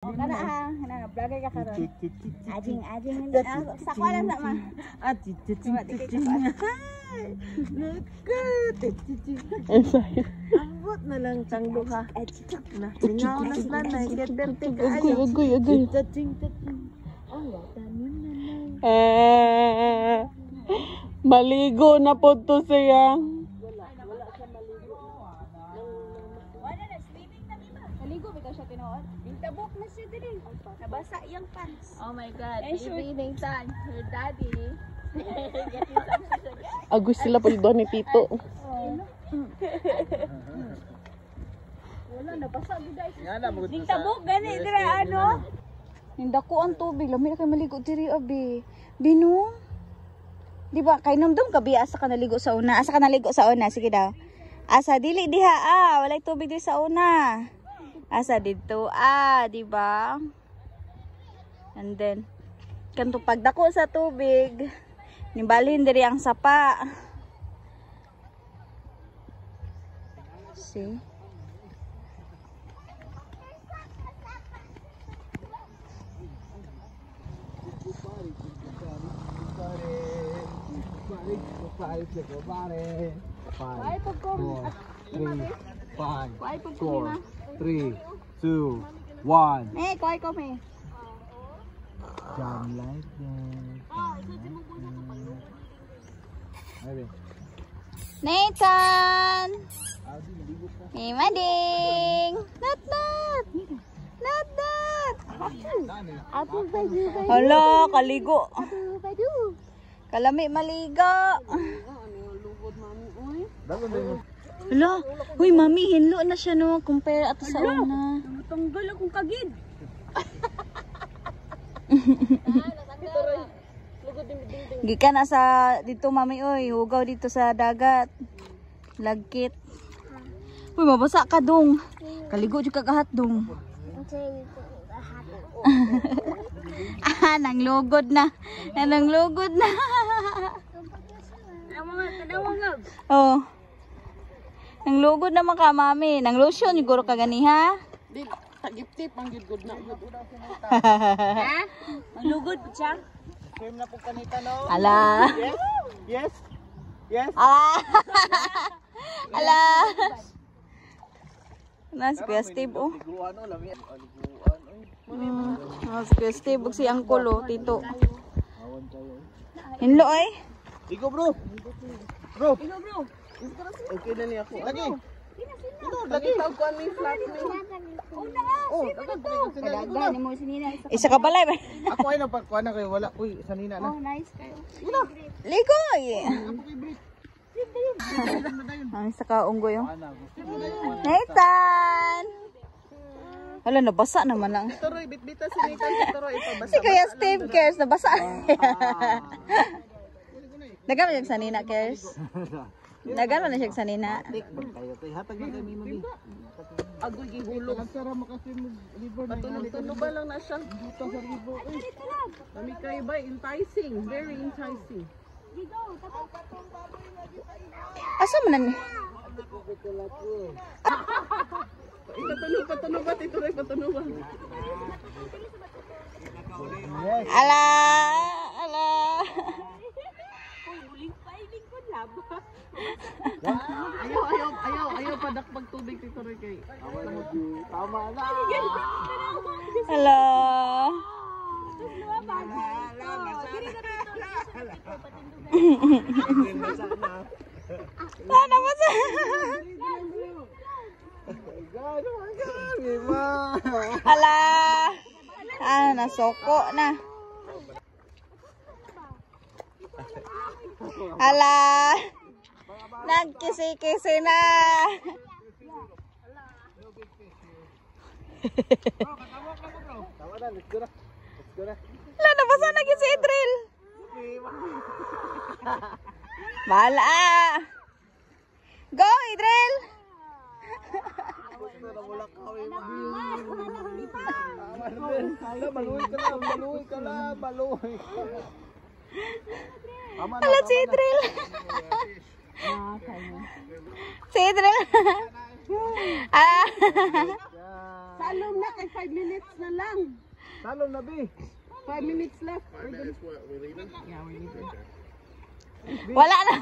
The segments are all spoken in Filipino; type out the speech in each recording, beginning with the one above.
Kana vlogger ka karon. Ajing sa ko lang sama. Ambot na lang tanglo ha. Singaw na nanay get berte ka ayo. Agoy. Maligo na po to siya. Wala na swimming na diba? Maligo bitaw siya tinuod. Tabok na siya dili. Nabasa yung pants. Oh my god. Evening time. Her daddy. Agoy sila pa doon ni Tito. Wala nabasa guys. Ning Tabok gani dira ano? Nindako ang tubig, lami na kay maligo diri abi. Bino. Di ba kay numdum ka biya asa ka naligo sa una? Asa ka naligo sa una? Sige daw. Asa dili diha walay tubig diri sa una. Asa dito di ba? And then kanto pagdako sa tubig, nimbalhin diri ang sapa. See? Ay pagkom. 5, 4, 3, 2, 1. Kuy ko me. Jam like that. Nathan! Hey, Mading! Not! Hala, kaligo. Kalami maligo. Hala, huy mami, hinlo na siya no, compare ato sa una. Tanggal akong kagid. Gikan na sa dito mami oy, hugaw dito sa dagat. Lagkit. Uy, mabasa ka dong. Kaligo jud ka kahat dong. Nanglugod na. Nanglugod na. Oh. Nanglugod na ka mami. Nang lotion siguro ka gani ha. Di tagip-tip ang good na. Ha? Manglugod po siya? Swim na po kanita no? Ala. Yes? Yes? Ala. Ala. Nas Kuya Steve oh. Liguan o, lami. Si Kuya Steve ug si Uncle oh, Tito. Hinlo ay. Ligo bro. Bro. Ino bro. Okay na niya ako. Lagi. Lagi tawag ko ni flat ni. Una nga. Kadagan mo sinina. Isa ka balay ba? Ako ay napagkuhan na kayo. Wala. Uy, sanina na. Oh, nice kayo. Ligoy. Ang isa ka unggoy oh. Nathan. Hala, nabasa naman lang. Toroy bitbita si Nathan, toroy ipabasa. Si Kuya Steve cares, nabasa. Nagano siya sa nina cares? Nagano na siya sa nina? Kayo kay hatag na kami mami. Agoy gihulog. Sara makasi mo liver na. Patunog ba lang na siya? Dito sa liver. Kami kayo ba enticing, very enticing. Asa man na ni? Patunog ba? Tituloy patunog ba? Ala. Ayaw padakpag tubig tituloy kay. Tama na. Hello. Sana ba sa? Hala. Nasoko na. Hala. Nagkisi-kisi na. Wala na ba sa naging si Idril? Bahala. Go, Idril. Maluwi. Hala si Idril. Si Idril. Salom na kay 5 minutes na lang. Salom na, B. 5 minutes left. Wala na.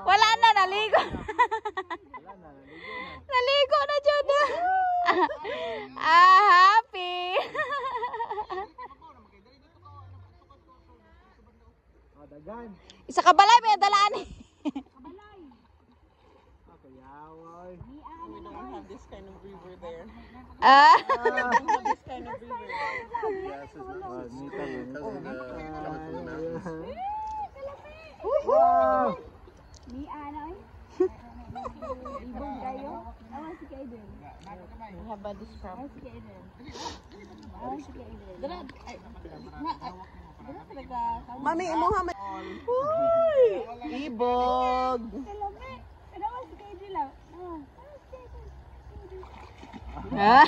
Wala na, naligo. Naligo na dyan. Happy. Dagan. Isa ka balay, may dalaan eh. Yaway. We don't have this kind of river there. Ah. This kind of river. Wow. Ni ano eh? Ibon kayo? Awan si Kaiden. We have a describe. Awan si Kaiden. Awan si Kaiden. Mami, imuha man. Uy! Ibog! Kalami. Awan si Kaiden lang. Awan. Ah.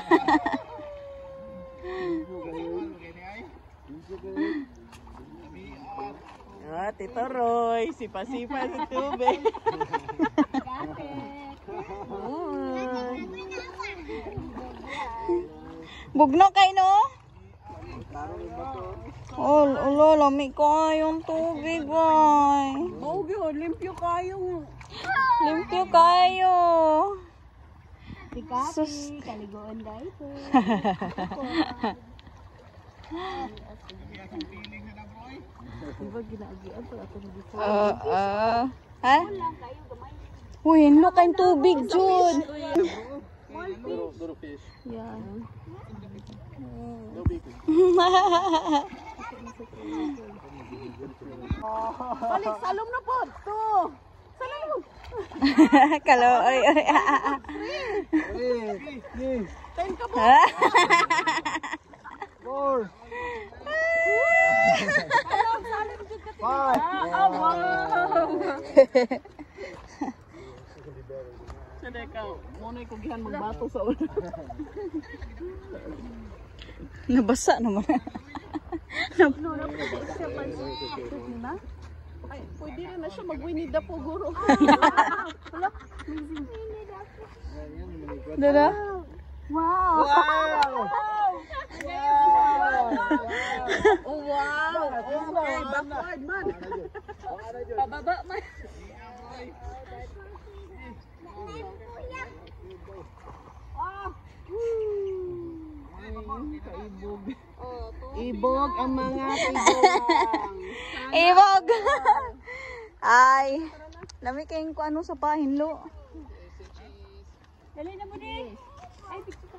Ah, Tito Roy, sipa-sipa sa tubig. Uy. Bugno kayo, no? Oh, ulo, lamig kayong tubig, ay. Oh, yun, limpyo kayo. Limpyo kayo. Si Kapi, kaligoan dahil po. Diba ginaagian pa ako na dito? Ha? Uy, hinlo kayong tubig, Jud. Yeah. Balik, salom na po. To. Salom. Kalo, oy, oy. Three. 10 ka po. 4. 5. Sada ka, muna ko gihan magbato sa ulo. Nabasa naman. Ay, pwede rin na siya mag-Winnie the Pooh, guro. Dada? Wow! Oh, wow! Okay, backward man. Pababa man. Kaibog. Ibog ang mga tigulang. Ibog. Ay. Lami kayong kung ano sa pahinlo. Dali na mo din! Ay, picture ka!